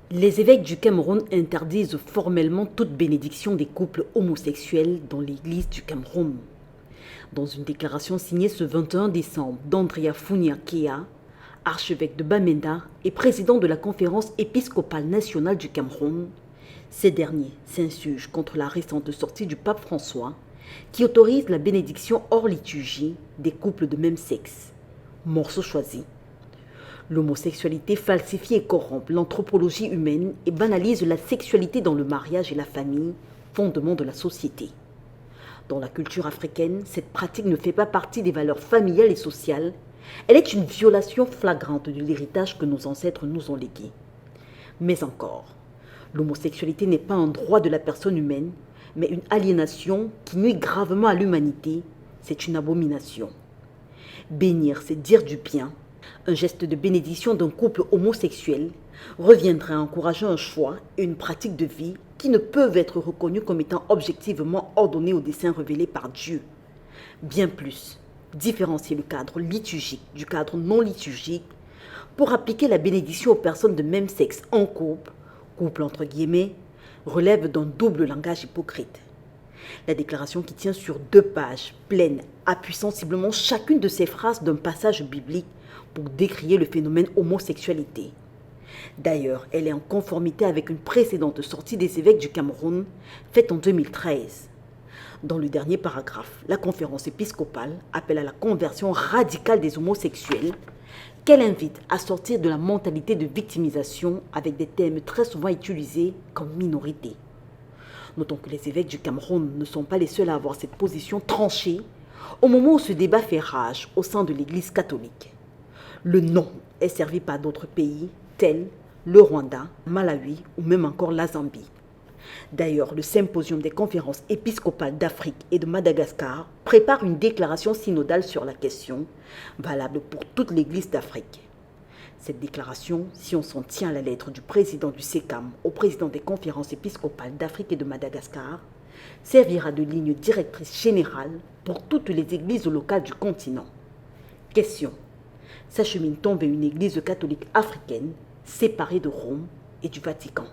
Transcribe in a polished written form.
Les évêques du Cameroun interdisent formellement toute bénédiction des couples homosexuels dans l'église du Cameroun. Dans une déclaration signée ce 21 décembre d'Andrea Funia-Kea, archevêque de Bamenda et président de la conférence épiscopale nationale du Cameroun, ces derniers s'insurgent contre la récente sortie du pape François qui autorise la bénédiction hors liturgie des couples de même sexe. Morceau choisi. L'homosexualité falsifie et corrompt l'anthropologie humaine et banalise la sexualité dans le mariage et la famille, fondement de la société. Dans la culture africaine, cette pratique ne fait pas partie des valeurs familiales et sociales. Elle est une violation flagrante de l'héritage que nos ancêtres nous ont légué. Mais encore, l'homosexualité n'est pas un droit de la personne humaine, mais une aliénation qui nuit gravement à l'humanité. C'est une abomination. Bénir, c'est dire du bien. Un geste de bénédiction d'un couple homosexuel reviendrait à encourager un choix et une pratique de vie qui ne peuvent être reconnus comme étant objectivement ordonnés au dessein révélé par Dieu. Bien plus, différencier le cadre liturgique du cadre non liturgique pour appliquer la bénédiction aux personnes de même sexe en couple entre guillemets, relève d'un double langage hypocrite. La déclaration qui tient sur 2 pages, pleine, appuie sensiblement chacune de ces phrases d'un passage biblique pour décrier le phénomène homosexualité. D'ailleurs, elle est en conformité avec une précédente sortie des évêques du Cameroun, faite en 2013. Dans le dernier paragraphe, la conférence épiscopale appelle à la conversion radicale des homosexuels, qu'elle invite à sortir de la mentalité de victimisation avec des termes très souvent utilisés comme minorité. Notons que les évêques du Cameroun ne sont pas les seuls à avoir cette position tranchée au moment où ce débat fait rage au sein de l'Église catholique. Le non est servi par d'autres pays tels le Rwanda, Malawi ou même encore la Zambie. D'ailleurs, le symposium des conférences épiscopales d'Afrique et de Madagascar prépare une déclaration synodale sur la question, valable pour toute l'Église d'Afrique. Cette déclaration, si on s'en tient à la lettre du président du SECAM au président des conférences épiscopales d'Afrique et de Madagascar, servira de ligne directrice générale pour toutes les églises locales du continent. Question. S'achemine-t-on vers une église catholique africaine séparée de Rome et du Vatican?